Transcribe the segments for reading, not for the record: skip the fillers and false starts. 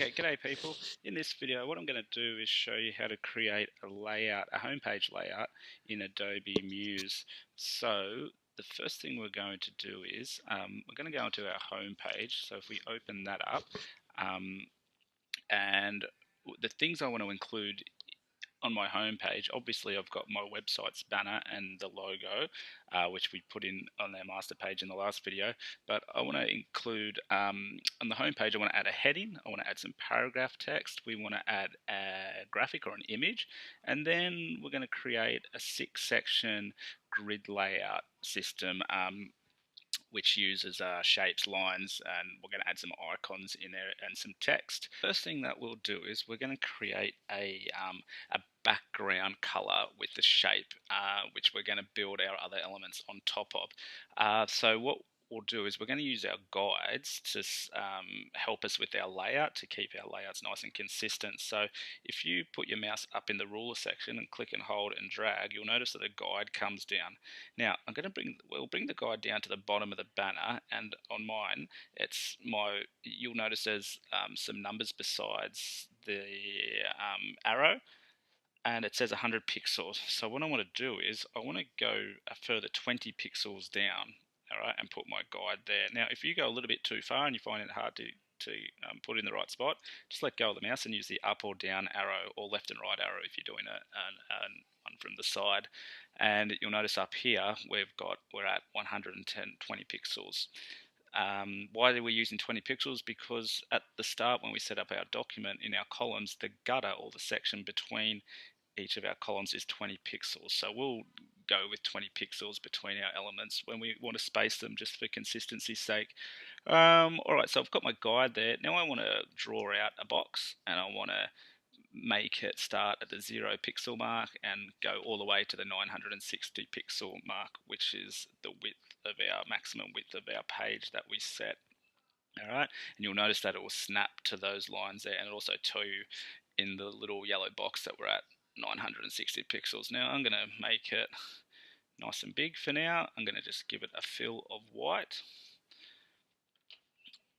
Okay, g'day people. In this video, what I'm going to do is show you how to create a layout, a homepage layout in Adobe Muse. So the first thing we're going to do is we're going to go into our homepage. So if we open that up, and the things I want to include on my homepage, obviously I've got my website's banner and the logo, which we put in on our master page in the last video. But I want to include on the homepage, I want to add a heading, I want to add some paragraph text, we want to add a graphic or an image, and then we're going to create a 6-section grid layout system. Which uses shapes, lines, and we're going to add some icons in there and some text. First thing that we'll do is we're going to create a background color with the shape, which we're going to build our other elements on top of. So what we'll do is we're going to use our guides to help us with our layout, to keep our layouts nice and consistent. So if you put your mouse up in the ruler section and click and hold and drag, you'll notice that a guide comes down. Now we'll bring the guide down to the bottom of the banner, and on mine you'll notice there's some numbers besides the arrow, and it says 100 pixels. So what I want to do is I want to go a further 20 pixels down, all right, and put my guide there. Now, if you go a little bit too far and you find it hard to put in the right spot, just let go of the mouse and use the up or down arrow, or left and right arrow if you're doing one from the side. And you'll notice up here we're at 120 pixels. Why are we using 20 pixels? Because at the start, when we set up our document in our columns, the gutter, or the section between each of our columns, is 20 pixels. So we'll go with 20 pixels between our elements when we want to space them, just for consistency's sake. Alright, so I've got my guide there. Now I want to draw out a box, and I want to make it start at the 0 pixel mark and go all the way to the 960 pixel mark, which is the maximum width of our page that we set. Alright, and you'll notice that it will snap to those lines there, and it'll also tell you in the little yellow box that we're at 960 pixels. Now I'm going to make it nice and big for now. I'm going to just give it a fill of white.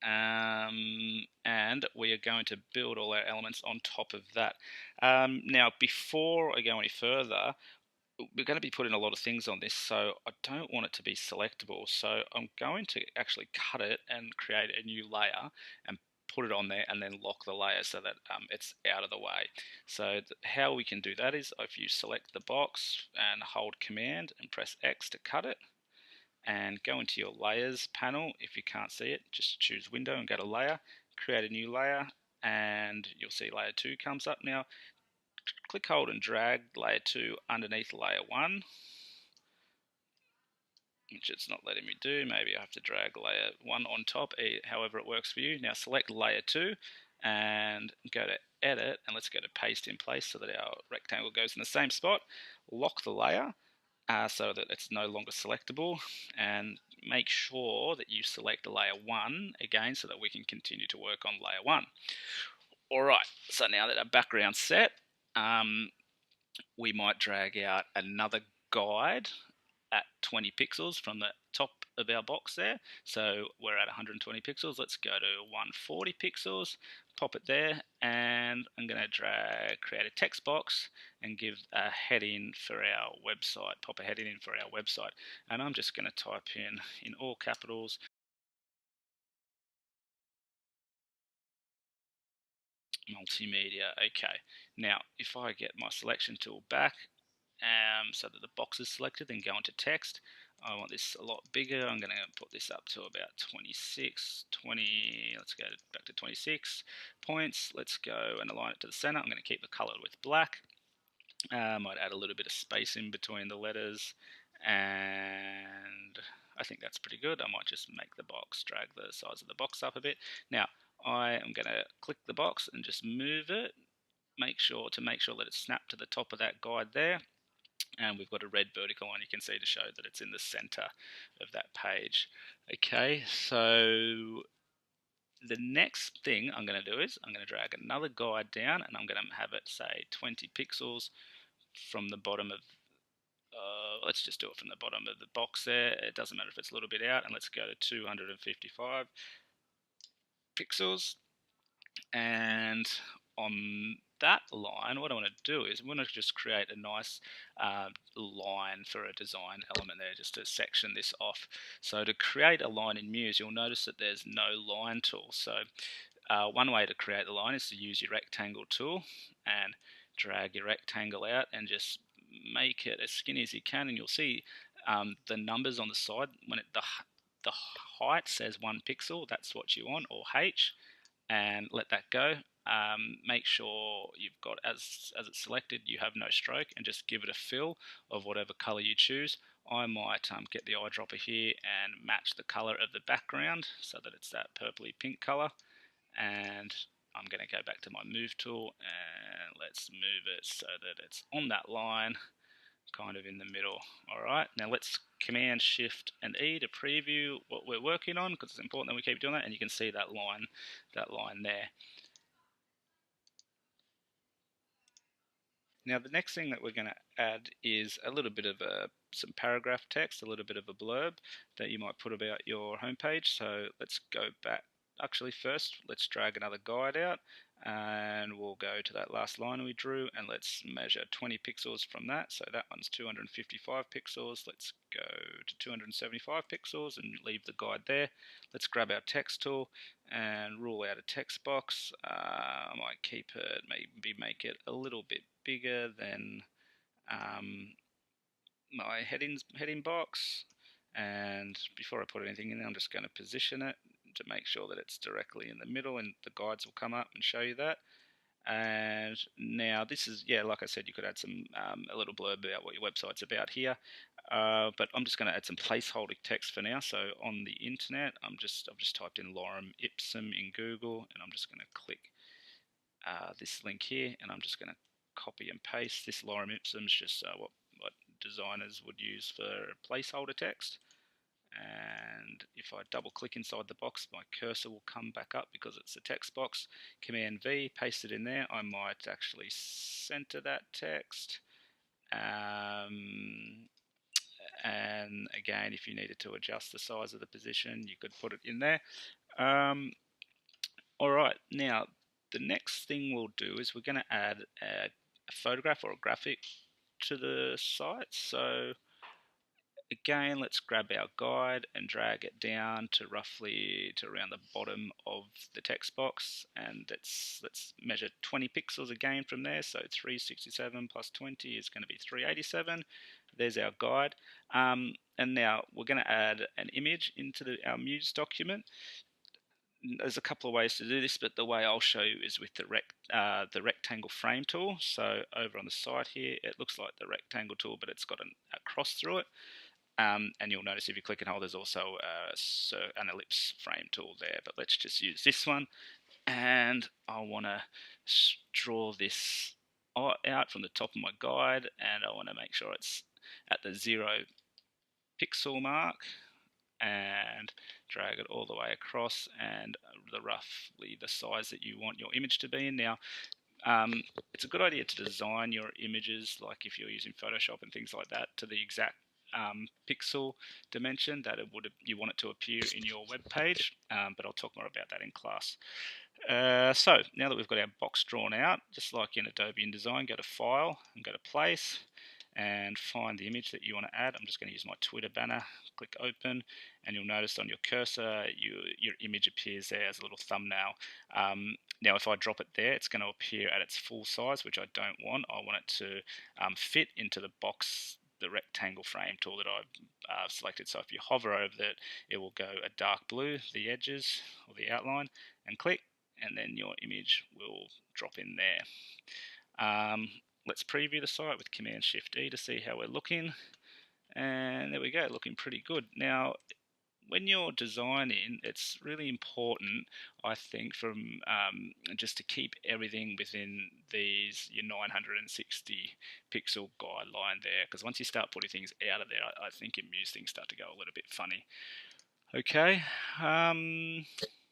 And we are going to build all our elements on top of that. Now, before I go any further, we're going to be putting a lot of things on this, so I don't want it to be selectable. So I'm going to actually cut it and create a new layer and put it on there, and then lock the layer so that it's out of the way. So how we can do that is if you select the box and hold Command and press X to cut it, and go into your layers panel. If you can't see it, just choose window and go to layer, create a new layer, and you'll see layer 2 comes up. Now click, hold and drag layer 2 underneath layer 1, which it's not letting me do. Maybe I have to drag layer 1 on top, however it works for you. Now select layer 2 and go to edit, and let's go to paste in place so that our rectangle goes in the same spot. Lock the layer so that it's no longer selectable, and make sure that you select layer 1 again so that we can continue to work on layer 1. Alright, so now that our background's set, we might drag out another guide at 20 pixels from the top of our box there. So we're at 120 pixels. Let's go to 140 pixels, pop it there, and I'm going to create a text box and give a heading for our website, pop a heading in for our website. And I'm just going to type in all capitals, multimedia. Okay, now if I get my selection tool back, so that the box is selected, then go into text. I want this a lot bigger. I'm going to put this up to about 26, 20, let's go back to 26 points. Let's go and align it to the center. I'm going to keep the color with black. Might add a little bit of space in between the letters, and I think that's pretty good. I might just make the box, drag the size of the box up a bit. Now I am going to click the box and just move it, make sure that it's snapped to the top of that guide there. And we've got a red vertical line, you can see, to show that it's in the center of that page. Okay, so the next thing I'm going to do is I'm going to drag another guide down, and I'm going to have it say 20 pixels from the bottom of, let's just do it from the bottom of the box there. It doesn't matter if it's a little bit out, and let's go to 255 pixels. And on that line, what I want to do is I want to just create a nice line for a design element there, just to section this off. So to create a line in Muse, you'll notice that there's no line tool. So one way to create the line is to use your rectangle tool and drag your rectangle out and just make it as skinny as you can, and you'll see the numbers on the side when the height says 1 pixel, that's what you want, or H, and let that go. Make sure you've got, as it's selected, you have no stroke, and just give it a fill of whatever color you choose. I might get the eyedropper here and match the color of the background so that it's that purpley pink color, and I'm going to go back to my move tool and let's move it so that it's on that line, kind of in the middle. Alright, now let's Command Shift and E to preview what we're working on, because it's important that we keep doing that, and you can see that line there. Now the next thing that we're going to add is a little bit of some paragraph text, a little bit of a blurb that you might put about your homepage. So let's go back. Actually, first let's drag another guide out, and we'll go to that last line we drew, and let's measure 20 pixels from that. So that one's 255 pixels. Let's go to 275 pixels and leave the guide there. Let's grab our text tool and rule out a text box. I might keep it, maybe make it a little bit bigger than my heading box. And before I put anything in there, I'm just going to position it to make sure that it's directly in the middle, and the guides will come up and show you that. And now this is, yeah, like I said, you could add some a little blurb about what your website's about here, but I'm just going to add some placeholder text for now. So on the internet, I've just typed in lorem ipsum in Google, and I'm just going to click this link here, and I'm just going to copy and paste. This lorem ipsum is just what designers would use for placeholder text. And if I double click inside the box, my cursor will come back up because it's a text box. Command V, paste it in there. I might actually center that text. And again, if you needed to adjust the size of the position, you could put it in there. Alright, now the next thing we'll do is we're going to add a photograph or a graphic to the site. So again, let's grab our guide and drag it down to roughly to around the bottom of the text box, and let's measure 20 pixels again from there. So 367 plus 20 is going to be 387. There's our guide, and now we're going to add an image into our Muse document. There's a couple of ways to do this, but the way I'll show you is with the rectangle frame tool. So over on the side here, it looks like the rectangle tool, but it's got a cross through it. And you'll notice if you click and hold, there's also an ellipse frame tool there, but let's just use this one. And I want to draw this out from the top of my guide, and I want to make sure it's at the 0 pixel mark, and drag it all the way across, and roughly the size that you want your image to be in. Now, it's a good idea to design your images, like if you're using Photoshop and things like that, to the exact pixel dimension that you want it to appear in your web page, but I'll talk more about that in class. So now that we've got our box drawn out, just like in Adobe InDesign, go to File and go to Place and find the image that you want to add. I'm just going to use my Twitter banner, click Open, and you'll notice on your cursor your image appears there as a little thumbnail. Now if I drop it there, it's going to appear at its full size, which I don't want. I want it to fit into the box, the rectangle frame tool that I've selected. So if you hover over it, it will go a dark blue, the edges or the outline, and click, and then your image will drop in there. Let's preview the site with Command Shift E to see how we're looking, and there we go, looking pretty good. Now when you're designing, it's really important, I think, just to keep everything within your 960 pixel guideline there, because once you start putting things out of there, I think in Muse things start to go a little bit funny. Okay,